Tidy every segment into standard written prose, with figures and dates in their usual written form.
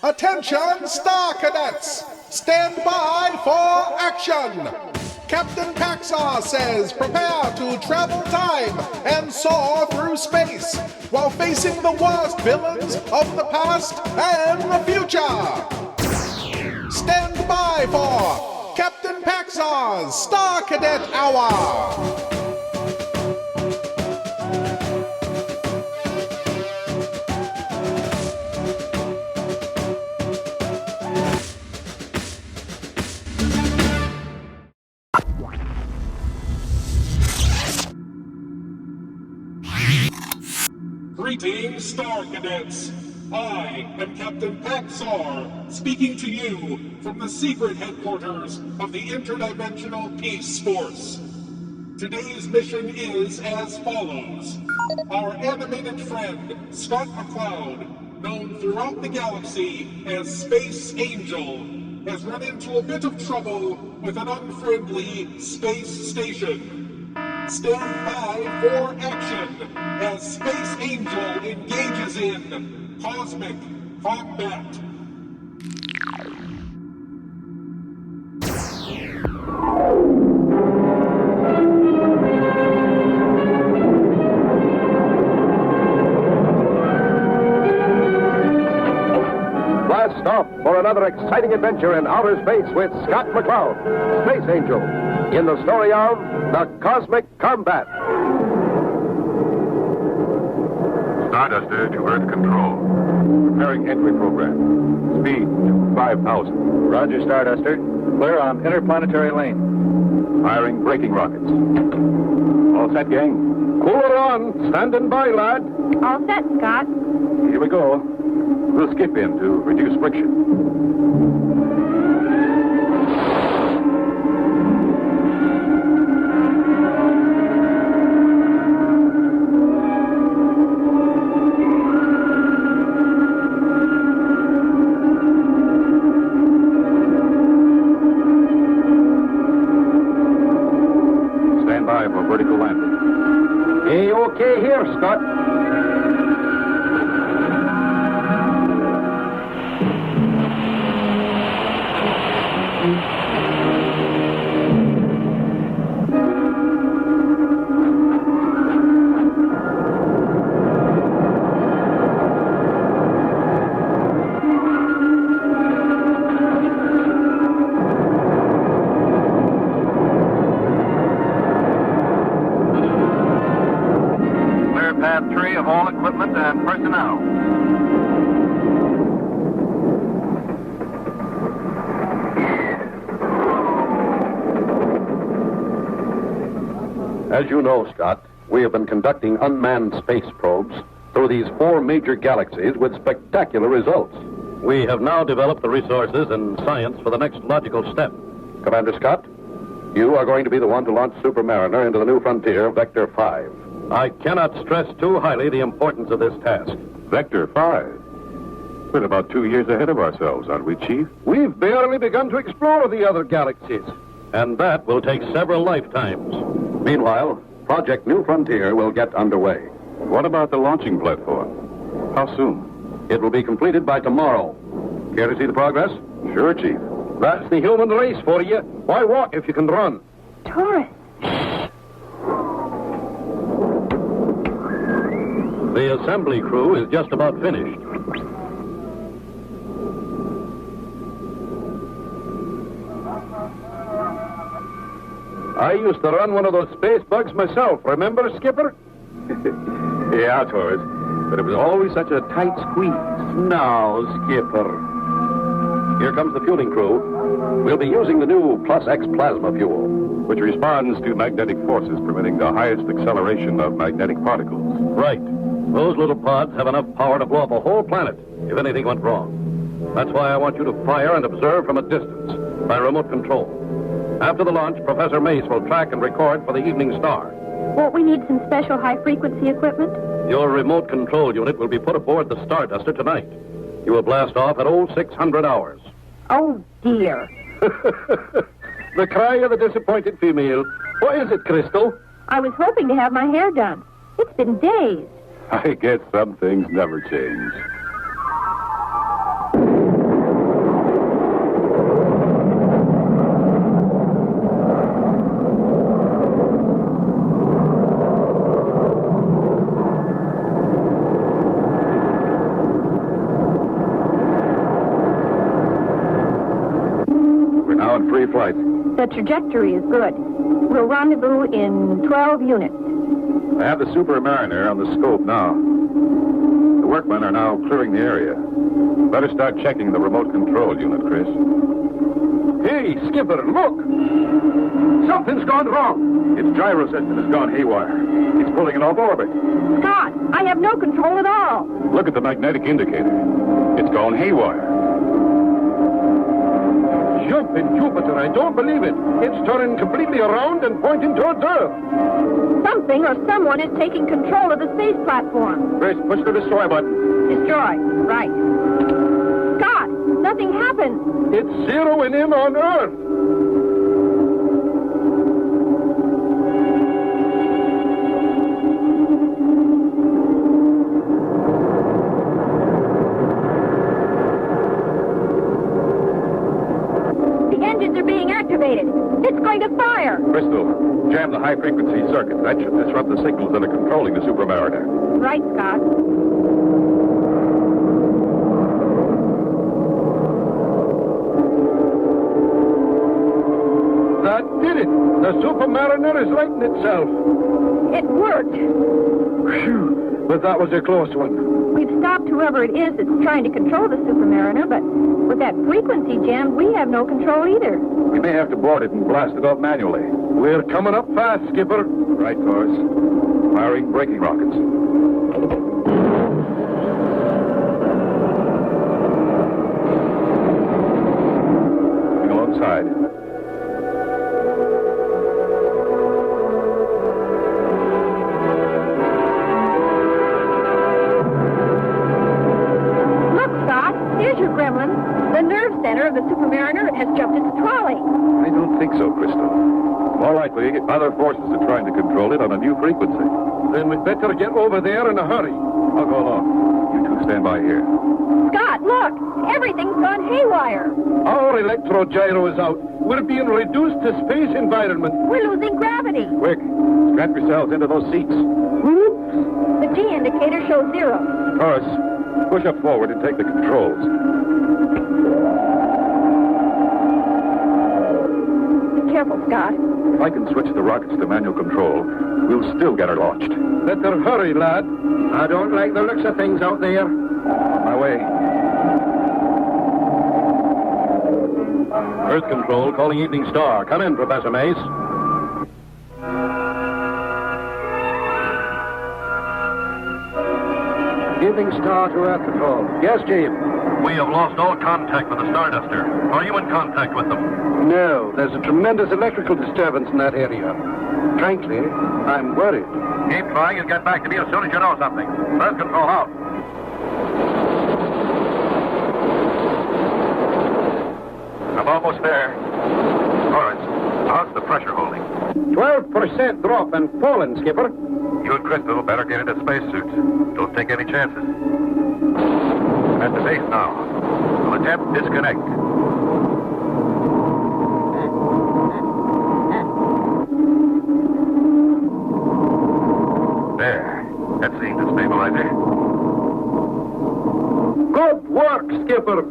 Attention, Star Cadets! Stand by for action! Captain Paxar says prepare to travel time and soar through space while facing the worst villains of the past and the future. Stand by for Captain Paxar's Star Cadet Hour. Greetings, Star Cadets! I am Captain Paxar, speaking to you from the secret headquarters of the Interdimensional Peace Force. Today's mission is as follows. Our animated friend, Scott McCloud, known throughout the galaxy as Space Angel, has run into a bit of trouble with an unfriendly space station. Stand by for action as Space Angel engages in cosmic combat. Blast off for another exciting adventure in outer space with Scott McCloud, Space Angel, in the story of The Cosmic Combat. Starduster to Earth Control. Preparing entry program. Speed to 5,000. Roger, Starduster. Clear on interplanetary lane. Firing braking rockets. All set, gang? Cooler on. Standing by, lad. All set, Scott. Here we go. We'll skip in to reduce friction. Stand by for vertical landing. A.O.K. here, Scott. Path 3 of all equipment and personnel. As you know, Scott, we have been conducting unmanned space probes through these 4 major galaxies with spectacular results. We have now developed the resources and science for the next logical step. Commander Scott, you are going to be the one to launch Supermariner into the new frontier, Vector 5. I cannot stress too highly the importance of this task. Vector 5. We're about 2 years ahead of ourselves, aren't we, Chief? We've barely begun to explore the other galaxies. And that will take several lifetimes. Meanwhile, Project New Frontier will get underway. What about the launching platform? How soon? It will be completed by tomorrow. Care to see the progress? Sure, Chief. That's the human race for you. Why walk if you can run? Taurus. The assembly crew is just about finished. I used to run one of those space bugs myself, remember, Skipper? Yeah, Taurus. But it was always such a tight squeeze. Now, Skipper. Here comes the fueling crew. We'll be using the new Plus X plasma fuel, Which responds to magnetic forces permitting the highest acceleration of magnetic particles. Right. Those little pods have enough power to blow up a whole planet if anything went wrong. That's why I want you to fire and observe from a distance by remote control. After the launch, Professor Mace will track and record for the Evening Star. Won't we need some special high-frequency equipment? Your remote control unit will be put aboard the Starduster tonight. You will blast off at 0600 hours. Oh, dear. The cry of the disappointed female. What is it, Crystal? I was hoping to have my hair done. It's been days. I guess some things never change. on free flight. The trajectory is good. We'll rendezvous in 12 units. I have the Super Mariner on the scope now. The workmen are now clearing the area. Better start checking the remote control unit, Chris. Hey, Skipper, look! Something's gone wrong. Its gyro system has gone haywire. It's pulling it off orbit. Scott, I have no control at all. Look at the magnetic indicator. It's gone haywire. Jumping Jupiter, I don't believe it. It's turning completely around and pointing towards Earth. Something or someone is taking control of the space platform. Chris, push the destroy button. Destroy. Right. Scott, nothing happened. It's zeroing in on Earth. It's going to fire. Crystal, jam the high-frequency circuit. That should disrupt the signals that are controlling the Super Mariner. Right, Scott. That did it. The Super Mariner is righting itself. It worked. Phew. But that was a close one. We've stopped whoever it is that's trying to control the Super Mariner, but with that frequency jammed, we have no control either. We may have to board it and blast it off manually. We're coming up fast, Skipper. Right course. Firing braking rockets. Coming alongside. Here's your gremlin. The nerve center of the Super Mariner has jumped its trolley. I don't think so, Crystal. More likely, other forces are trying to control it on a new frequency. Then we'd better get over there in a hurry. I'll go along. You two stand by here. Scott, look! Everything's gone haywire. Our electro-gyro is out. We're being reduced to space environment. We're losing gravity. Quick, strap yourselves into those seats. Whoops! The G indicator shows 0. Horace, push up forward and take the controls. Be careful, Scott. If I can switch the rockets to manual control, we'll still get her launched. Better hurry, lad. I don't like the looks of things out there. On my way. Earth Control calling Evening Star. Come in, Professor Mace. Evening Star to Earth Control. Yes, Chief. We have lost all contact with the Starduster. Are you in contact with them? No, there's a tremendous electrical disturbance in that area. Frankly, I'm worried. Keep trying and get back to me as soon as you know something. Earth Control out. I'm almost there. Horace, how's the pressure holding? 12% drop and falling, Skipper. You and Crystal better get into spacesuits. Don't take any chances. At the base now. We'll attempt disconnect. There. That seemed to stabilize it. Good work, Skipper.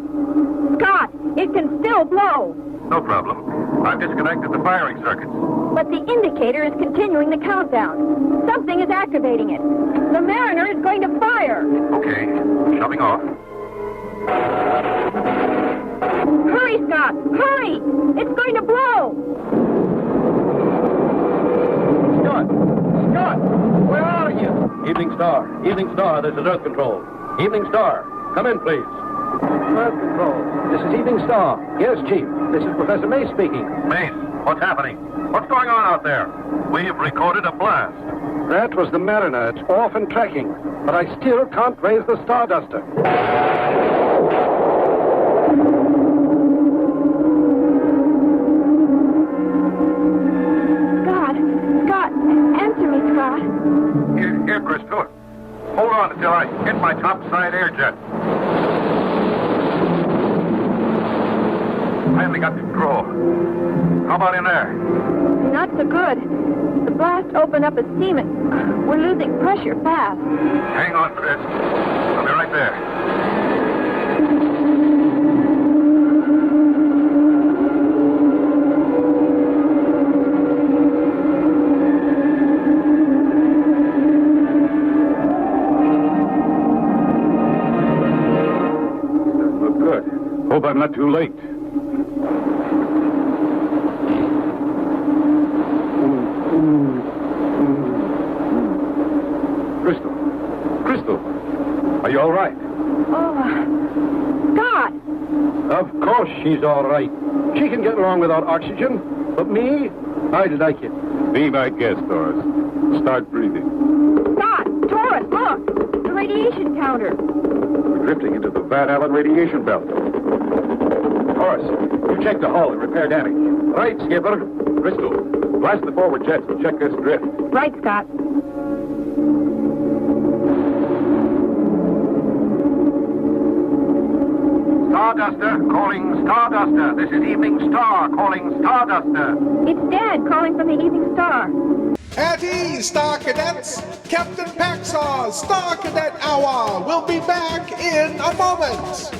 Scott, it can still blow. No problem. I've disconnected the firing circuits. But the indicator is continuing the countdown. Something is activating it. The Mariner is going to fire. Okay. Shoving off. Hurry, Scott! Hurry! It's going to blow! Scott! Scott! Where are you? Evening Star. Evening Star, this is Earth Control. Evening Star, come in, please. Earth Control, this is Evening Star. Yes, Chief. This is Professor Mace speaking. Mace, what's happening? What's going on out there? We've recorded a blast. That was the Mariner. It's off and tracking. But I still can't raise the Starduster. Scott, answer me, Scott. Here, Crystal. Hold on until I hit my topside air jet. Finally got control. How about in there? Not so good. The blast opened up a steam and we're losing pressure fast. Hang on, Chris. I'll be right there. Good. Hope I'm not too late. Crystal, are you all right? Oh, Scott! Of course she's all right. She can get along without oxygen. But me, I'd like it. Be my guest, Doris. Start breathing. Scott! Taurus, look! The radiation counter. We're drifting into the Van Allen radiation belt. Doris, you check the hull and repair damage. Right, Skipper. Crystal, blast the forward jets and check this drift. Right, Scott. Starduster, calling Starduster. This is Evening Star, calling Starduster. It's Dad calling from the Evening Star. At ease, Star Cadets! Captain Paxar's Star Cadet Hour will be back in a moment!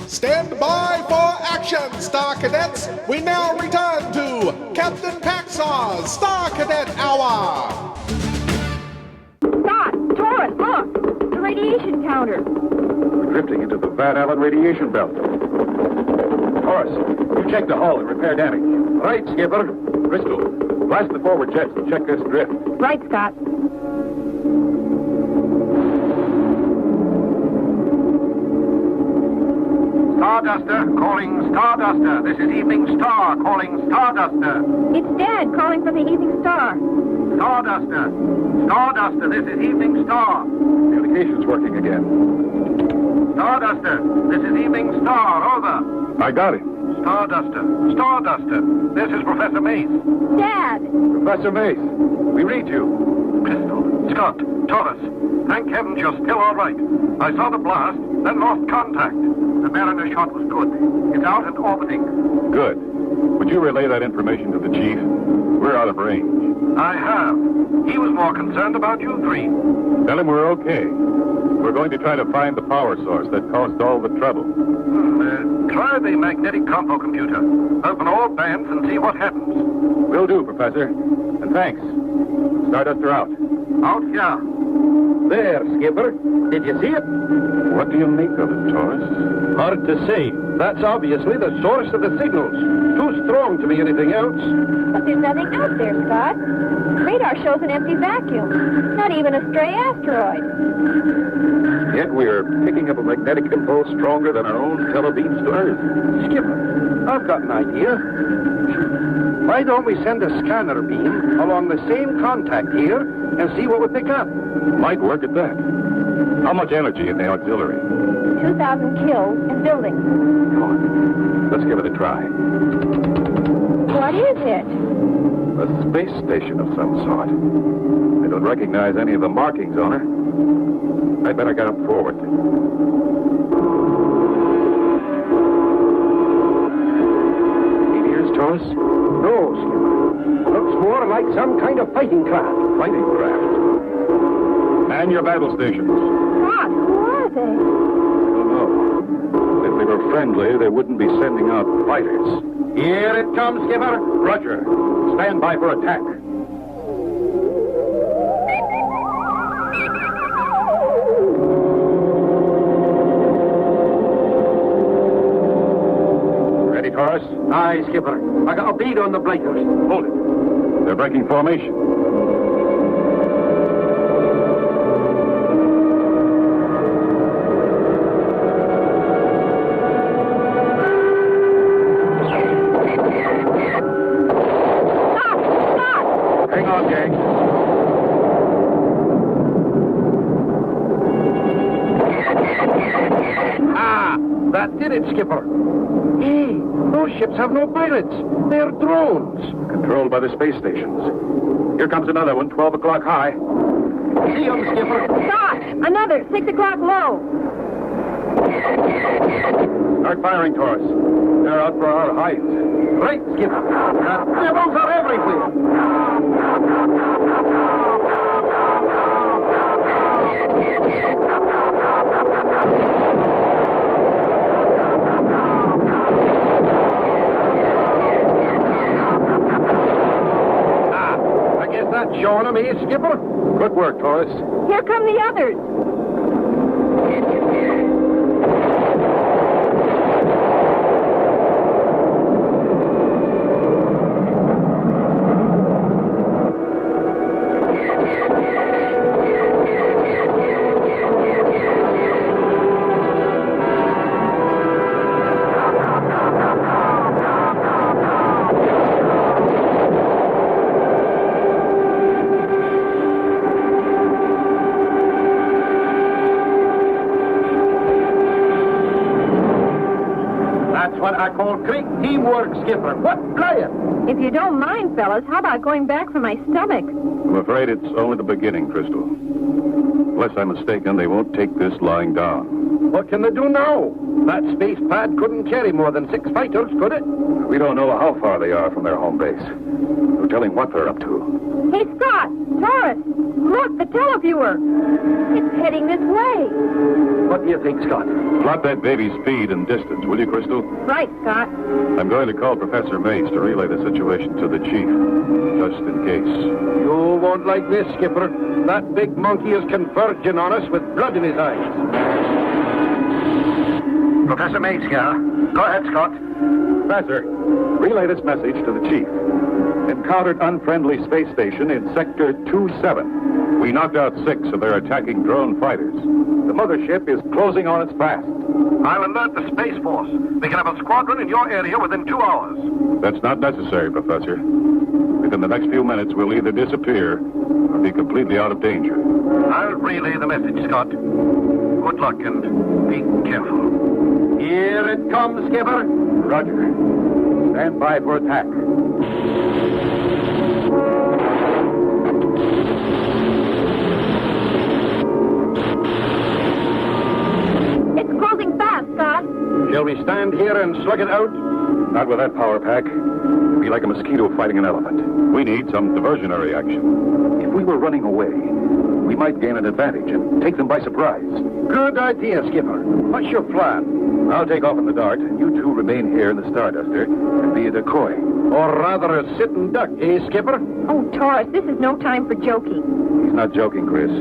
Stand by for action, Star Cadets! We now return to Captain Paxar's Star Cadet Hour! Scott! Taurus, look! The radiation counter. We're drifting into the Van Allen radiation belt. Doris, you check the hull and repair damage. Right, Skipper. Crystal, blast the forward jets and check this drift. Right, Scott. Starduster, calling Starduster. This is Evening Star, calling Starduster. It's Dad calling from the Evening Star. Starduster. Starduster, this is Evening Star. Communications working again. Starduster, this is Evening Star, over. I got it. Starduster. Starduster, this is Professor Mace. Dad! Professor Mace, we read you. Crystal, Scott, Taurus. Thank heavens you're still all right. I saw the blast, then lost contact. The Mariner shot was good. It's out and orbiting. Good. Would you relay that information to the chief? We're out of range. I have. He was more concerned about you three. Tell him we're okay. We're going to try to find the power source that caused all the trouble. Try the magnetic compo computer. Open all bands and see what happens. Will do, Professor. And thanks. Starduster out. Out here. There, Skipper. Did you see it? What do you make of it, Taurus? Hard to say. That's obviously the source of the signals. Too strong to be anything else. But there's nothing out there, Scott. Radar shows an empty vacuum. Not even a stray asteroid. Yet we're picking up a magnetic impulse stronger than our own telebeams to Earth. Skipper, I've got an idea. Why don't we send a scanner beam along the same contact here and see what we pick up? Might work at that. How much energy in the auxiliary? 2,000 kills and buildings. Come on. Let's give it a try. What is it? A space station of some sort. I don't recognize any of the markings on her. I'd better get up forward. Meteors, Taurus? No, Skipper. Looks more like some kind of fighting craft. Fighting craft. Man your battle stations. Scott, who are they? I don't know. If they were friendly, they wouldn't be sending out fighters. Here it comes, Skipper. Roger. Stand by for attack. Ready, Taurus? Aye, Skipper. I got a bead on the blighters. Hold it. They're breaking formation. Skipper. Hey, those ships have no pilots. They're drones. Controlled by the space stations. Here comes another one, 12 o'clock high. See 'em, Skipper. Scott, another 6 o'clock low. Start firing, Taurus. They're out for our heights. Right, Skipper. Rebels are everywhere. that showing him, eh, Skipper? Good work, Taurus. Here come the others. I call great teamwork, Skipper. What flying? If you don't mind, fellas, how about going back for my stomach? I'm afraid it's only the beginning, Crystal. Unless I'm mistaken, they won't take this lying down. What can they do now? That space pad couldn't carry more than 6 fighters, could it? We don't know how far they are from their home base. No telling what they're up to. Hey, Scott! Taurus! Look, the televiewer! It's heading this way. What do you think, Scott? Plot that baby's speed and distance, will you, Crystal? Right, Scott. I'm going to call Professor Mace to relay the situation to the chief, just in case. You won't like this, Skipper. That big monkey is converging on us with blood in his eyes. Professor Mace here. Go ahead, Scott. Professor, relay this message to the chief. Encountered unfriendly space station in Sector 27. We knocked out 6 of their attacking drone fighters. The mothership is closing on its fast. I'll alert the Space Force. We can have a squadron in your area within 2 hours. That's not necessary, Professor. Within the next few minutes, we'll either disappear or be completely out of danger. I'll relay the message, Scott. Good luck and be careful. Here it comes, Skipper. Roger. Stand by for attack. It's closing fast, Scott. Shall we stand here and slug it out? Not with that power pack. It'd be like a mosquito fighting an elephant. We need some diversionary action. If we were running away, we might gain an advantage and take them by surprise. Good idea, Skipper. What's your plan? I'll take off in the Dart, and you two remain here in the Starduster and be a decoy. Or rather a sitting duck, eh, Skipper? Oh, Taurus, this is no time for joking. He's not joking, Chris.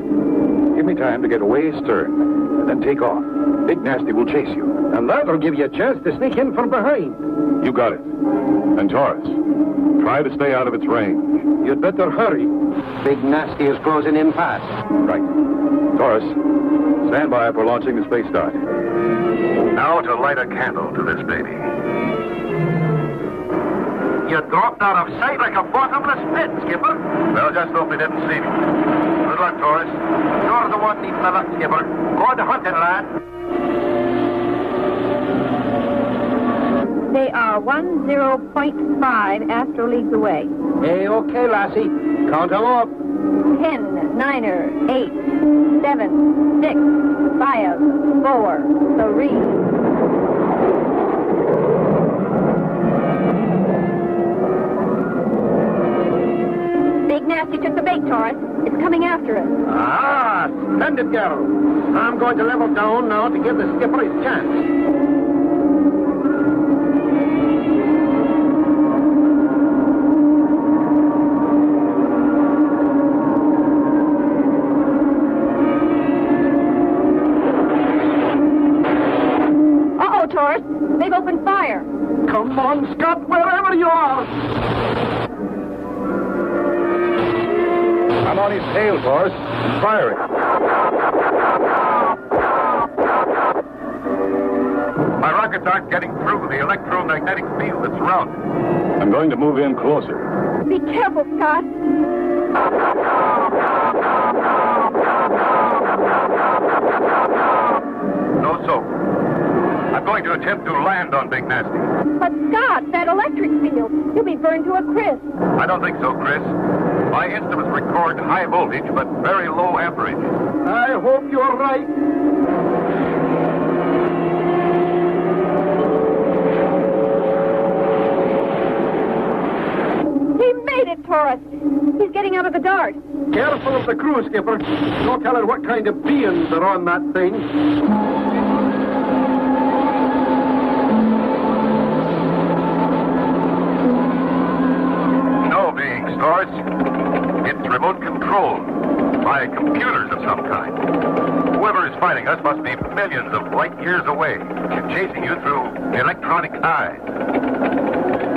Give me time to get away astern, and then take off. Big Nasty will chase you. And that'll give you a chance to sneak in from behind. You got it. And Taurus, try to stay out of its range. You'd better hurry. Big Nasty is closing in fast. Right. Taurus, stand by for launching the Space Dart. Now to light a candle to this baby. You dropped out of sight like a bottomless pit, Skipper. Well, just hope they didn't see me. Good luck, Taurus. You're the one needing the luck, Skipper. Go to hunting, lad. They are 10.5 astro leagues away. Hey, okay, lassie. Count them up. 10, 9, 8, 7, 6, 5, 4, 3. Big Nasty took the bait, Taurus. It's coming after us. Ah, splendid girl. I'm going to level down now to give the skipper his chance. Taurus, they've opened fire. Come on, Scott, wherever you are. I'm on his tail, Taurus. I'm firing. My rockets aren't getting through the electromagnetic field that's around. I'm going to move in closer. Be careful, Scott. No soap. I'm going to attempt to land on Big Nasty. But Scott, that electric field, you'll be burned to a crisp. I don't think so, Chris. My instruments record high voltage, but very low amperage. I hope you're right. He made it, Taurus. He's getting out of the Dart. Careful of the crew, Skipper. Don't tell her what kind of beings are on that thing. Taurus. It's remote controlled by computers of some kind. Whoever is fighting us must be millions of light years away, chasing you through electronic eyes.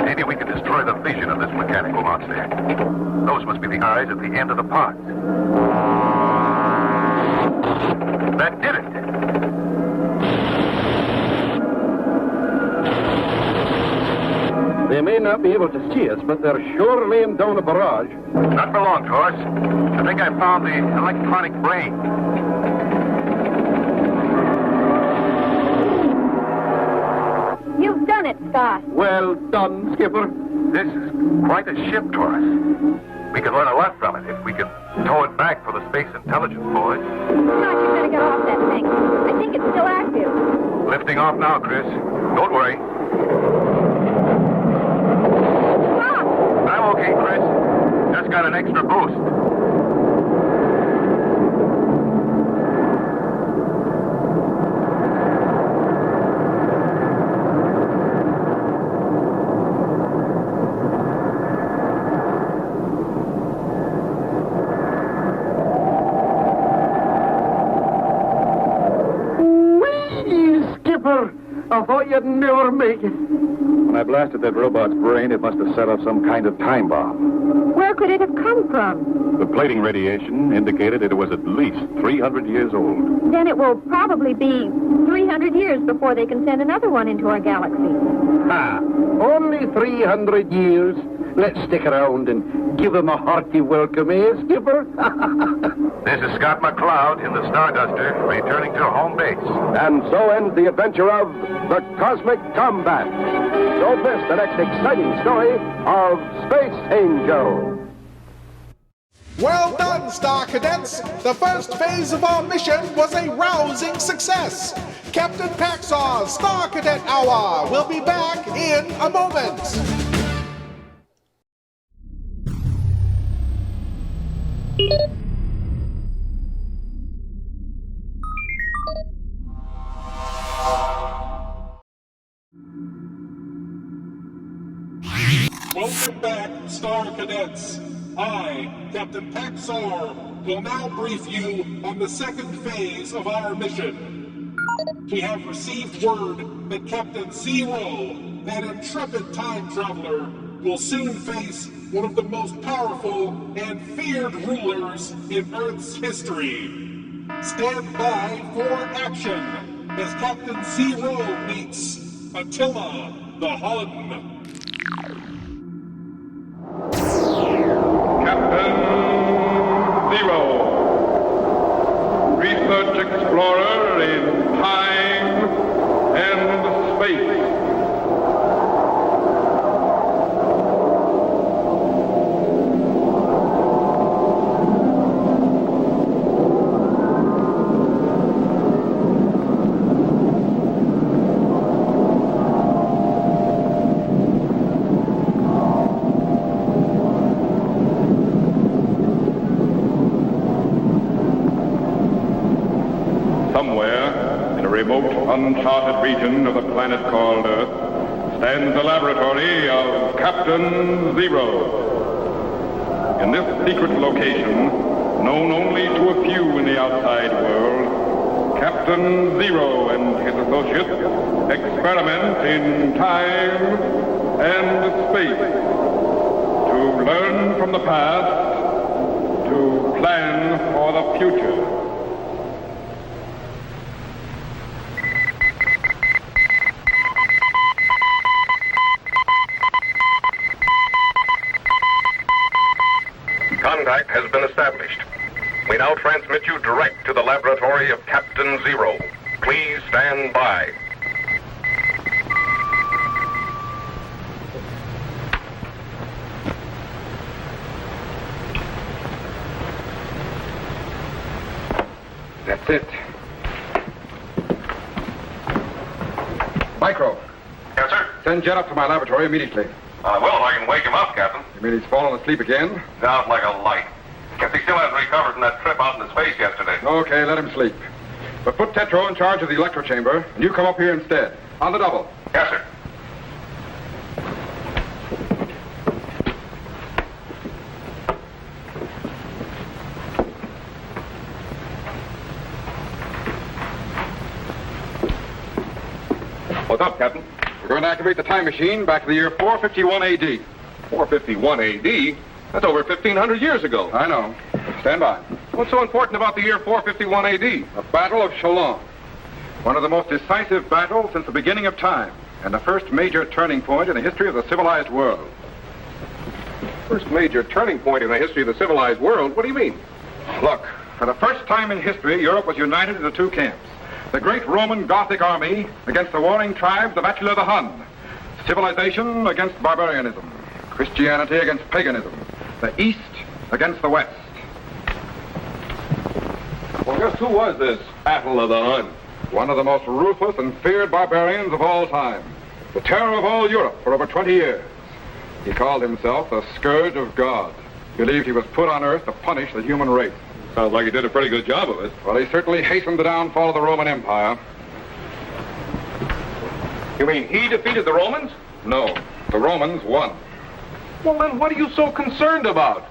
Maybe we can destroy the vision of this mechanical monster. Those must be the eyes at the end of the pod. That did it. They may not be able to see us, but they're sure laying down a barrage. Not for long, Taurus. I think I found the electronic brain. You've done it, Scott. Well done, Skipper. This is quite a ship, Taurus. We could learn a lot from it if we could tow it back for the Space Intelligence boys. Scott, you better get off that thing. I think it's still active. Lifting off now, Chris. Don't worry. Stop! I'm okay, Chris. Just got an extra boost. I thought you'd never make it. When I blasted that robot's brain, it must have set off some kind of time bomb. Where could it have come from? The plating radiation indicated it was at least 300 years old. Then it will probably be 300 years before they can send another one into our galaxy. Ha! Only 300 years. Let's stick around and give them a hearty welcome, eh, Skipper? This is Scott McCloud in the Starduster, returning to home base. And so ends the adventure of the Cosmic Combat. Don't miss the next exciting story of Space Angel. Well done, Star Cadets! The first phase of our mission was a rousing success. Captain Paxar's Star Cadet Hour will be back in a moment. Welcome back, Star Cadets. I, Captain Paxar, will now brief you on the second phase of our mission. We have received word that Captain Zero, that intrepid time traveler, will soon face one of the most powerful and feared rulers in Earth's history. Stand by for action as Captain Zero meets Attila the Hun. Captain Zero, research explorer in time and space. Uncharted region of the planet called Earth stands the laboratory of Captain Zero. In this secret location, known only to a few in the outside world, Captain Zero and his associates experiment in time and space to learn from the past, to plan for the future. Contact has been established. We now transmit you direct to the laboratory of Captain Zero. Please stand by. That's it. Micro. Yes, sir? Send Jet up to my laboratory immediately. I will if I can wake him up, Captain. You mean he's fallen asleep again? Out like a light. Guess he still hasn't recovered from that trip out into space yesterday. Okay, let him sleep. But put Tetro in charge of the electro chamber, and you come up here instead. On the double. Yes, sir. What's up, Captain? We're going to activate the time machine back to the year 451 AD. 451 AD? That's over 1,500 years ago. I know. Stand by. What's so important about the year 451 AD? The Battle of Chalon. One of the most decisive battles since the beginning of time, and the first major turning point in the history of the civilized world. First major turning point in the history of the civilized world? What do you mean? Look, for the first time in history, Europe was united into two camps. The great Roman Gothic army against the warring tribes of Attila the Hun. Civilization against barbarianism. Christianity against paganism. The East against the West. Well, just who was this Atilla the Hun? One of the most ruthless and feared barbarians of all time. The terror of all Europe for over 20 years. He called himself the Scourge of God. Believed he was put on earth to punish the human race. Sounds like he did a pretty good job of it. Well, he certainly hastened the downfall of the Roman Empire. You mean he defeated the Romans? No, the Romans won. Well, then what are you so concerned about?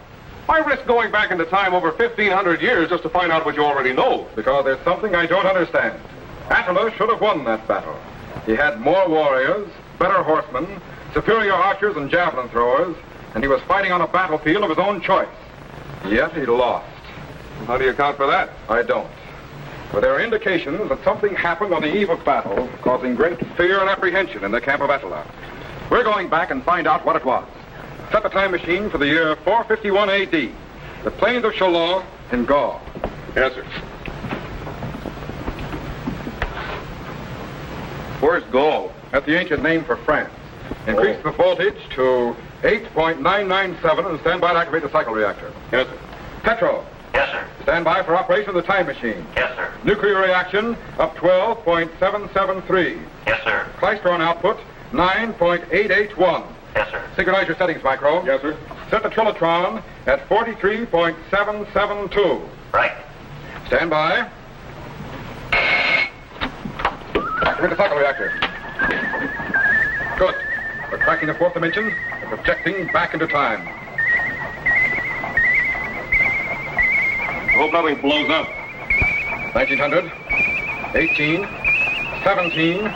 Why risk going back into time over 1,500 years just to find out what you already know? Because there's something I don't understand. Attila should have won that battle. He had more warriors, better horsemen, superior archers and javelin throwers, and he was fighting on a battlefield of his own choice. Yet he lost. How do you account for that? I don't. But there are indications that something happened on the eve of battle, causing great fear and apprehension in the camp of Attila. We're going back and find out what it was. Set the time machine for the year 451 AD. The plains of Chalon in Gaul. Yes, sir. Where's Gaul? That's the ancient name for France. Increase the voltage to 8.997 and stand by to activate the cycle reactor. Yes, sir. Petro. Yes, sir. Stand by for operation of the time machine. Yes, sir. Nuclear reaction up 12.773. Yes, sir. Klystron output 9.881. Yes, sir. Synchronize your settings, Micro. Yes, sir. Set the trilotron at 43.772. Right. Stand by. Activate the cycle reactor. Good. We're cracking the fourth dimension and projecting back into time. I hope nothing blows up. 1900, 18, 17,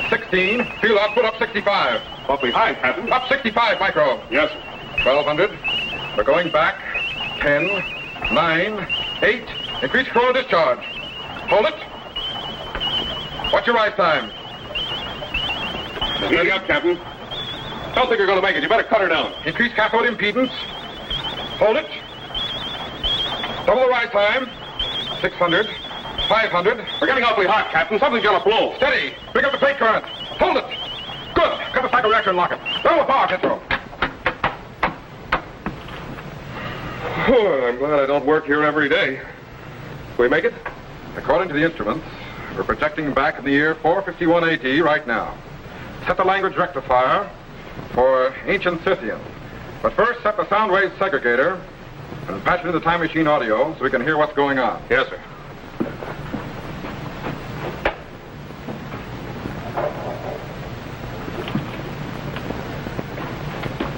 16. Field output up 65. Awfully high, Captain. Up 65, Micro. Yes, sir. 1200. We're going back. 10, 9, 8. Increase coronal discharge. Hold it. What's your rise time? Steady up, Captain. Don't think you're going to make it. You better cut her down. Increase cathode impedance. Hold it. Double the rise time. 600, 500. We're getting awfully hot, Captain. Something's going to blow. Steady. Pick up the plate current. Hold it. Good. Cut the cycle reactor and lock it. Double the power, Petro. Oh, I'm glad I don't work here every day. Can we make it? According to the instruments, we're projecting back in the year 451 AD right now. Set the language rectifier for ancient Scythian. But first, set the sound wave segregator and patch into the time machine audio so we can hear what's going on. Yes, sir.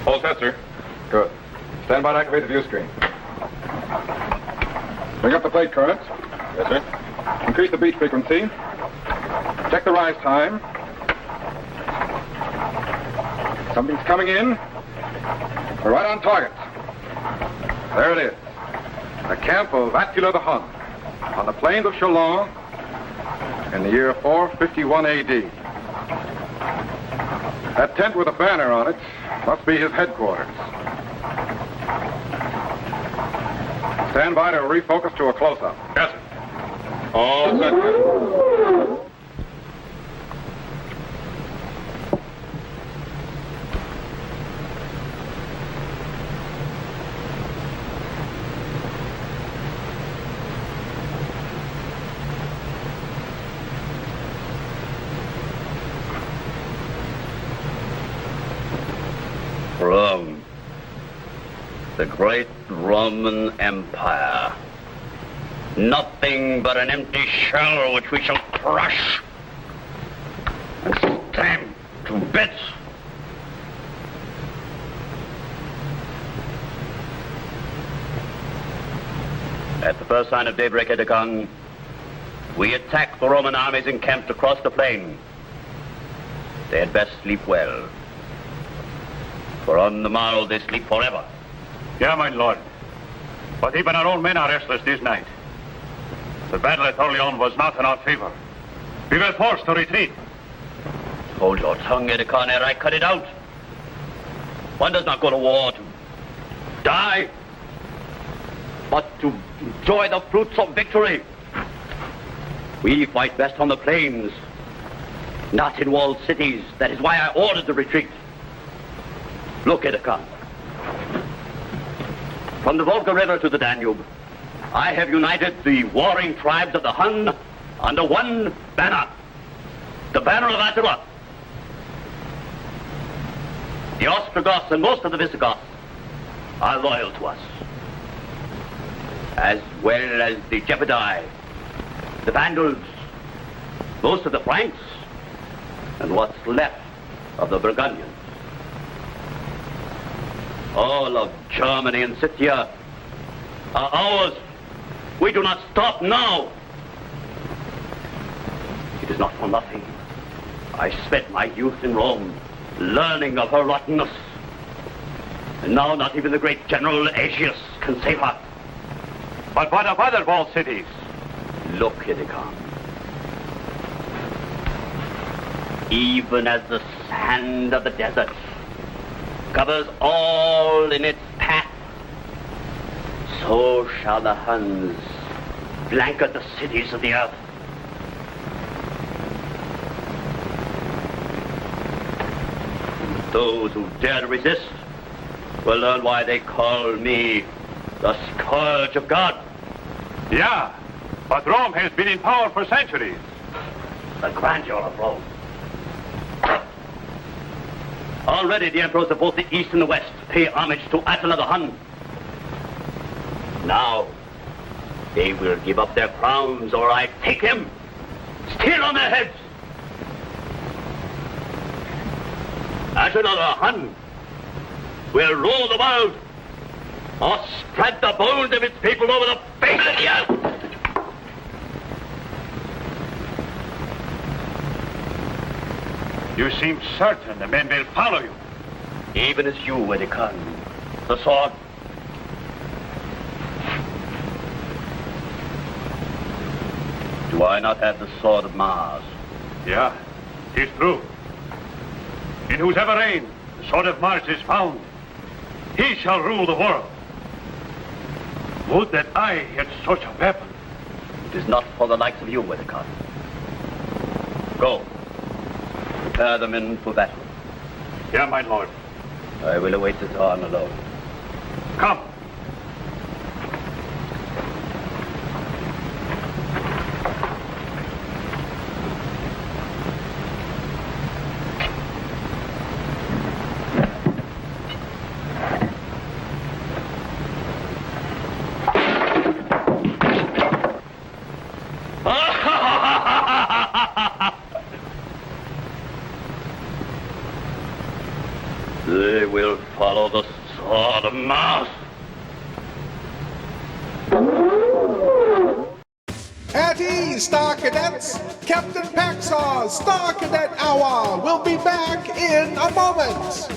All set, sir. Good. Stand by to activate the view screen. Bring up the plate current. Yes, sir. Increase the beat frequency. Check the rise time. Something's coming in. We're right on target. There it is. The camp of Attila the Hun on the plains of Chalon in the year 451 AD. That tent with a banner on it must be his headquarters. Stand by to refocus to a close-up. Yes, sir. All set, Captain. Rome. The great Roman Empire. Nothing but an empty shell which we shall crush and stamp to bits. At the first sign of daybreak at Dagon, we attack the Roman armies encamped across the plain. they had best sleep well. For on the morrow they sleep forever. Yeah, my lord. But even our own men are restless this night. The battle at Orleans was not in our favor. We were forced to retreat. Hold your tongue, A.K.A, ere I cut it out. One does not go to war to die, but to enjoy the fruits of victory. We fight best on the plains, not in walled cities. That is why I ordered the retreat. Look, A.K.A. From the Volga River to the Danube, I have united the warring tribes of the Hun under one banner, the banner of Attila. The Ostrogoths and most of the Visigoths are loyal to us, as well as the Gepidae, the Vandals, most of the Franks, and what's left of the Burgundians. All of Germany and Scythia are ours. We do not stop now. It is not for nothing I spent my youth in Rome, learning of her rottenness. And now not even the great General Aetius can save her. But what of other walled cities? Look, A.K.A. Even as the sand of the desert covers all in its path, so shall the Huns blanket the cities of the earth. Those who dare to resist will learn why they call me the Scourge of God. Yeah, but Rome has been in power for centuries. The grandeur of Rome. Already the emperors of both the East and the West pay homage to Attila the Hun. Now, they will give up their crowns or I take them, still on their heads. Attila the Hun will rule the world or spread the bones of its people over the face of the earth. You seem certain the men will follow you. Even as you, A.K.A. The sword. Do I not have the sword of Mars? Yeah, it's true. In whosever reign the sword of Mars is found, he shall rule the world. Would that I had such a weapon. It is not for the likes of you, A.K.A. Go. Prepare the men for battle. Yeah, my lord. I will await the dawn alone. Come. They will follow the sword of Mars. At ease, Star Cadets! Captain Paxar's Star Cadet Hour will be back in a moment!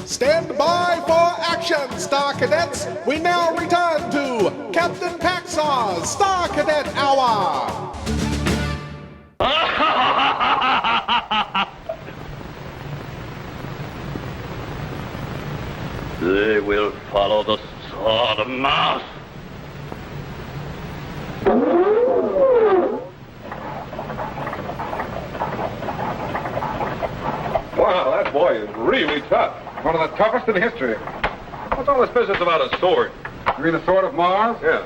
Stand by for action, Star Cadets! We now return to Captain Paxar's Star Cadet Hour! They will follow the sword of Mars. Wow, that boy is really tough. One of the toughest in history. What's all this business about a sword? You mean the sword of Mars? Yeah.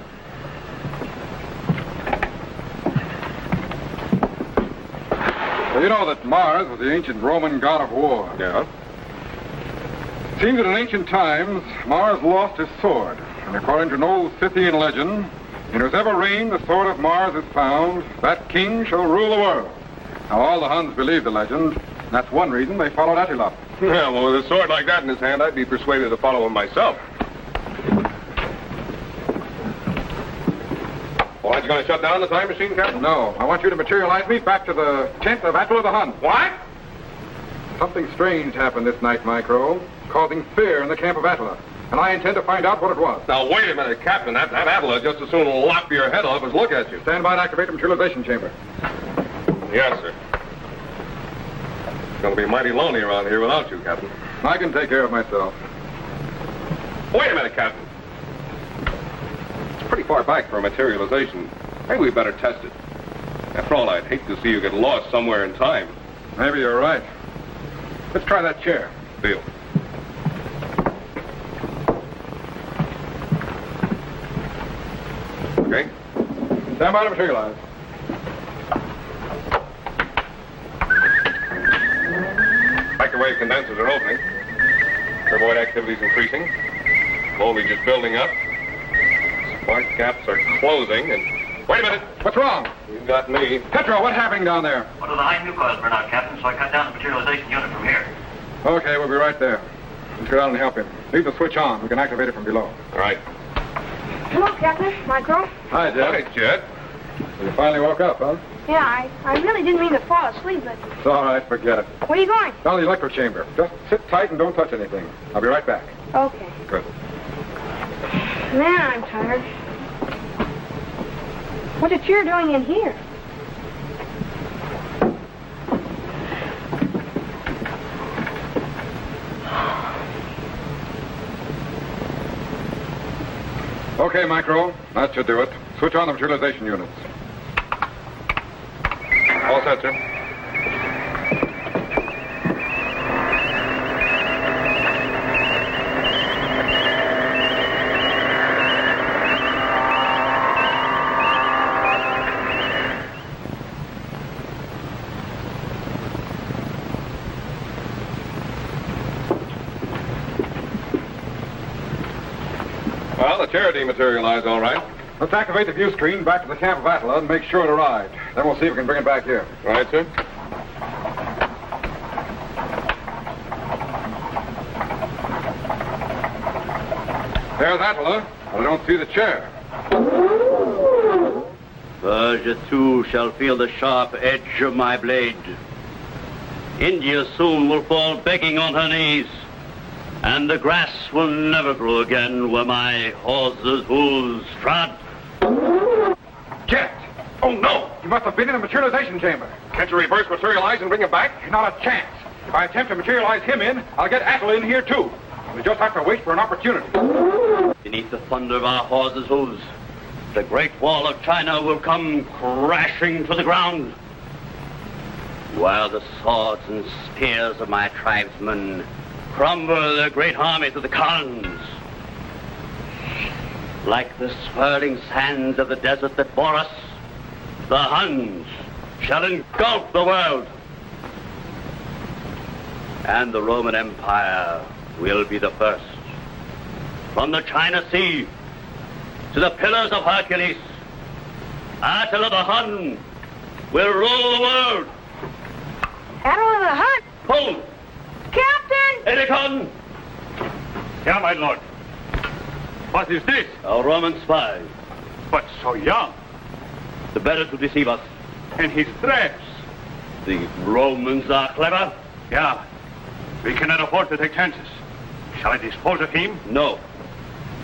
Well, you know that Mars was the ancient Roman god of war. Yeah. It seems that in ancient times, Mars lost his sword. And according to an old Scythian legend, in whosever reign the sword of Mars is found, that king shall rule the world. Now, all the Huns believe the legend. And that's one reason they followed Attila. Yeah, well, with a sword like that in his hand, I'd be persuaded to follow him myself. Well, aren't you going to shut down the time machine, Captain? No, I want you to materialize me back to the tent of Attila the Hun. What? Something strange happened this night, Micro, causing fear in the camp of Attila. And I intend to find out what it was. Now, wait a minute, Captain. That Attila just as soon lop your head off as look at you. Stand by to activate the materialization chamber. Yes, sir. It's going to be mighty lonely around here without you, Captain. I can take care of myself. Wait a minute, Captain. It's pretty far back for a materialization. Maybe we better test it. After all, I'd hate to see you get lost somewhere in time. Maybe you're right. Let's try that chair. Deal. Okay. Stand by to materialize. Microwave condensers are opening. Turboid activity's increasing. Voltage is building up. Spark gaps are closing, and... Wait a minute! What's wrong? You got me. Petro, what's happening down there? One of the high new coils burned out, Captain, so I cut down the materialization unit from here. Okay, we'll be right there. Let's go down and help him. Leave the switch on. We can activate it from below. All right. Hello, Captain. Micro? Hi, Jed. Hi, Jed. You finally woke up, huh? Yeah, I really didn't mean to fall asleep, but... It's all right. Forget it. Where are you going? Down to the electro chamber. Just sit tight and don't touch anything. I'll be right back. Okay. Good. Man, I'm tired. What's a chair doing in here? Okay, Micro. That should do it. Switch on the materialization units. All set, sir. Well, the chair dematerialized all right. Let's activate the view screen back to the camp of Attila and make sure it arrived. Then we'll see if we can bring it back here. All right, sir. There's Attila, but I don't see the chair. Persia too shall feel the sharp edge of my blade. India soon will fall begging on her knees, and the grass will never grow again where my horse's hooves trod. Jet! Oh, no! You must have been in the materialization chamber. Can't you reverse materialize and bring him back? Not a chance. If I attempt to materialize him in, I'll get Attila in here, too. We just have to wait for an opportunity. Beneath the thunder of our horses' hooves, the Great Wall of China will come crashing to the ground, while the swords and spears of my tribesmen crumble their great army to the Khans. Like the swirling sands of the desert that bore us, the Huns shall engulf the world. And the Roman Empire will be the first. From the China Sea to the Pillars of Hercules, Attila the Hun will rule the world. Attila the Hun? Hold! Captain! Edicon! Yeah, my lord. What is this? A Roman spy. But so young. The better to deceive us. And his dress. The Romans are clever. Yeah. We cannot afford to take chances. Shall I dispose of him? No.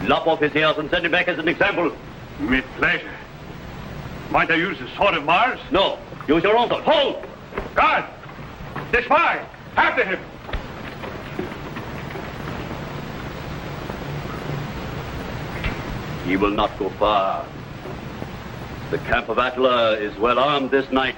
Lop off his ears and send him back as an example. With pleasure. Might I use the sword of Mars? No. Use your own sword. Hold! Guard! The spy! After him! He will not go far. The camp of Attila is well armed this night.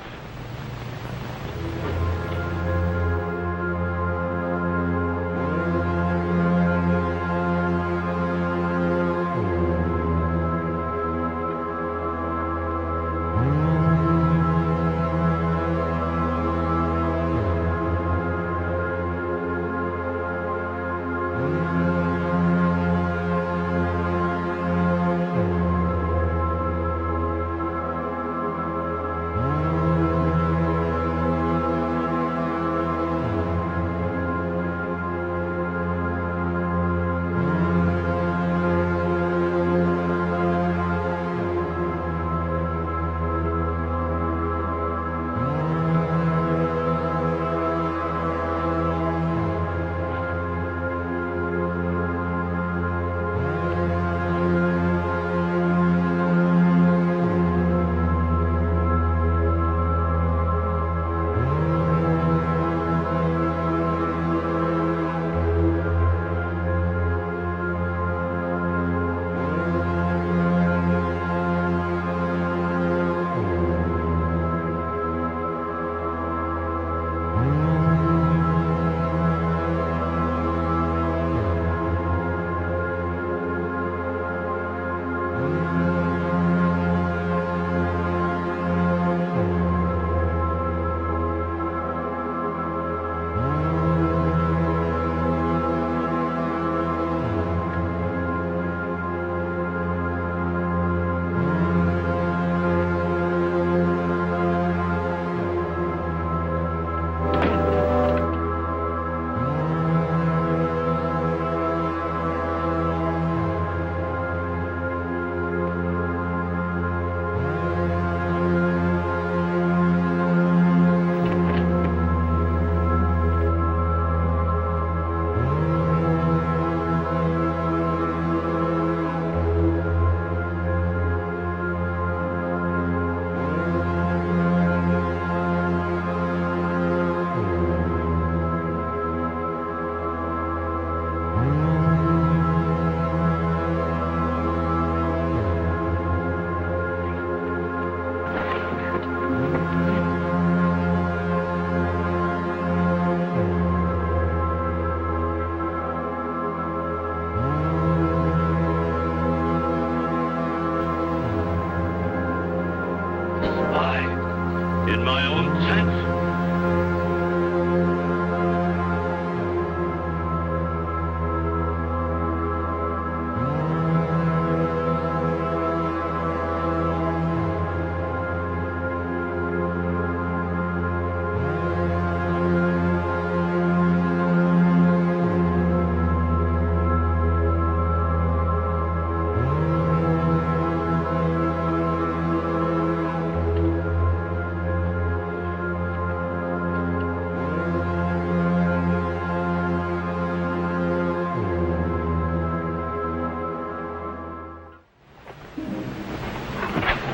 in my own tent.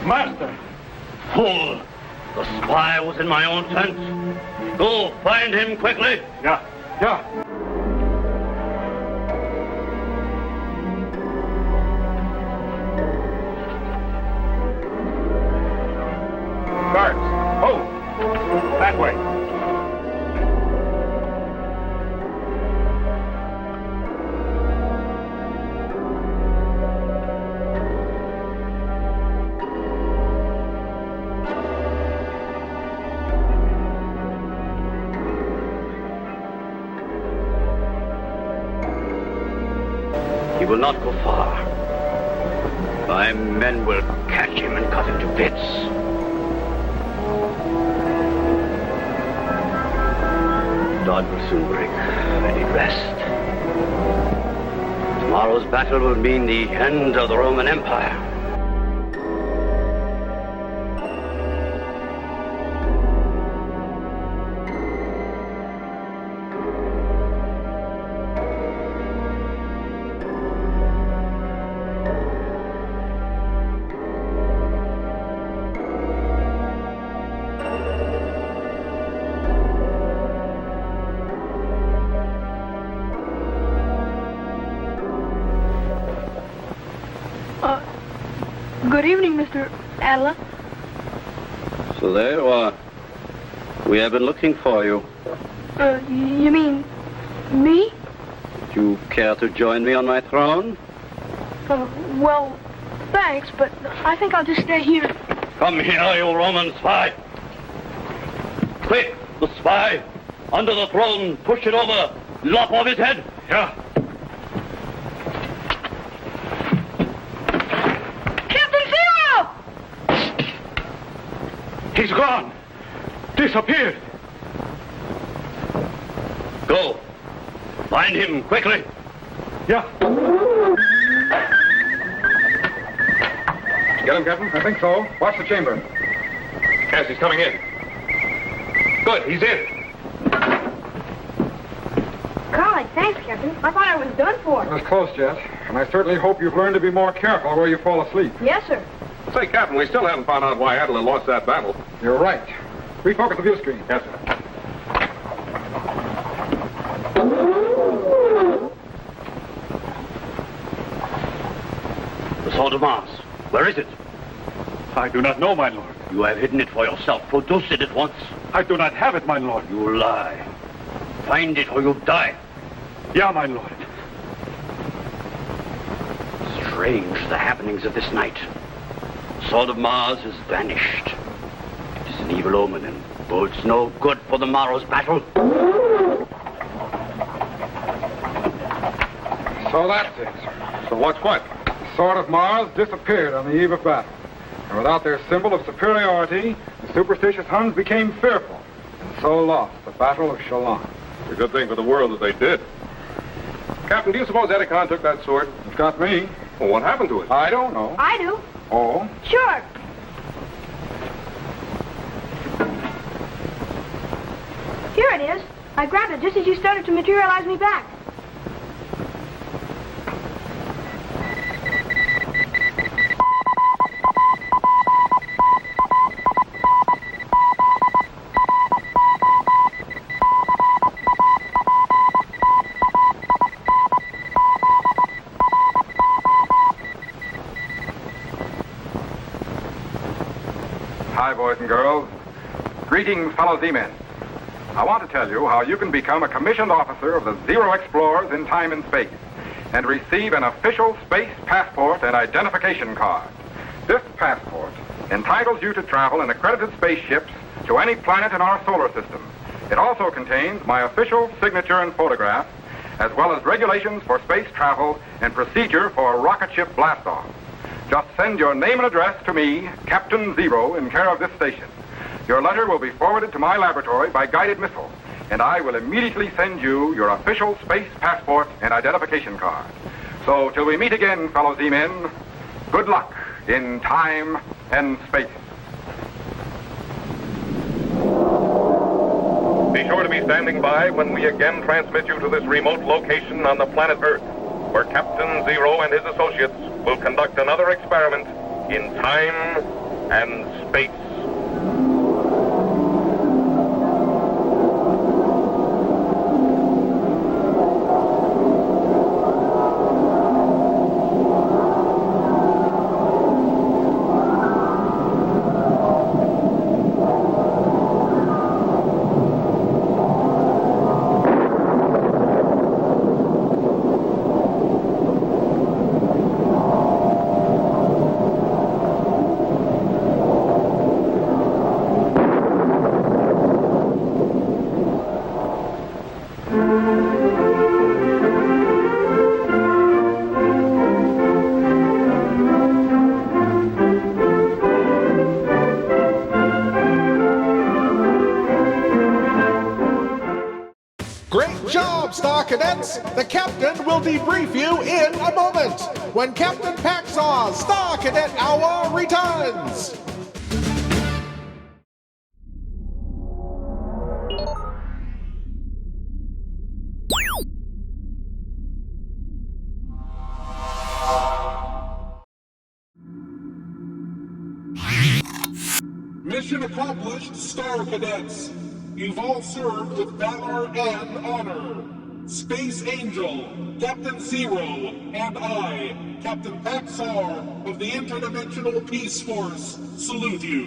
Master! Fool! The spy was in my own tent. Go, find him quickly. Yeah. Guards, hold! That way. He will not go far. My men will catch him and cut him to bits. Dawn will soon break. I need rest. Tomorrow's battle will mean the end of the Roman Empire. Good evening, Mr. Adler. So there you are. We have been looking for you. You mean me? Would you care to join me on my throne? Well, thanks, but I think I'll just stay here. Come here, you Roman spy. Quick, the spy. Under the throne, push it over. Lop off his head. Yeah. He's gone. Disappeared. Go. Find him quickly. Yeah. Get him, Captain? I think so. Watch the chamber. Yes, he's coming in. Good, he's in. Golly, thanks, Captain. I thought I was done for. It was close, Jess. And I certainly hope you've learned to be more careful where you fall asleep. Yes, sir. Say, Captain, we still haven't found out why Attila lost that battle. You're right. Refocus the view screen. Yes, sir. The Sword of Mars. Where is it? I do not know, my lord. You have hidden it for yourself. Produce it at once. I do not have it, my lord. You lie. Find it or you'll die. Yeah, my lord. Strange, the happenings of this night. Sword of Mars is vanished. It is an evil omen and bodes no good for the morrow's battle. So that's it. So what's what? The Sword of Mars disappeared on the eve of battle. And without their symbol of superiority, the superstitious Huns became fearful, and so lost the Battle of Chalon. It's a good thing for the world that they did. Captain, do you suppose A.K.A. took that sword? It's got me. Well, what happened to it? I don't know. I do. Oh? Sure. Here it is. I grabbed it just as you started to materialize me back. Hi, boys and girls. Greetings, fellow Z-men. I want to tell you how you can become a commissioned officer of the Zero Explorers in time and space and receive an official space passport and identification card. This passport entitles you to travel in accredited spaceships to any planet in our solar system. It also contains my official signature and photograph, as well as regulations for space travel and procedure for a rocket ship blastoff. Just send your name and address to me, Captain Zero, in care of this station. Your letter will be forwarded to my laboratory by guided missile, and I will immediately send you your official space passport and identification card. So till we meet again, fellow Z-men, good luck in time and space. Be sure to be standing by when we again transmit you to this remote location on the planet Earth, where Captain Zero and his associates will conduct another experiment in time and space. Great job, Star Cadets! The Captain will debrief you in a moment when Captain Paxar's Star Cadet Hour returns! Mission accomplished, Star Cadets. You've all served with valor and honor. Space Angel, Captain Zero, and I, Captain Paxar of the Interdimensional Peace Force, salute you.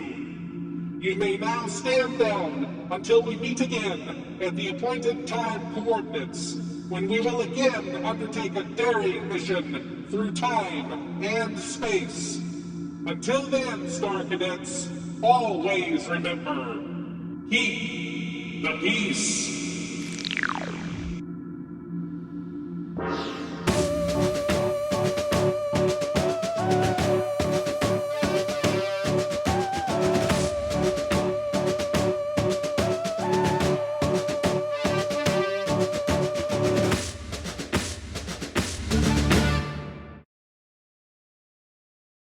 You may now stand down until we meet again at the appointed time coordinates, when we will again undertake a daring mission through time and space. Until then, Star Cadets, always remember, keep the peace.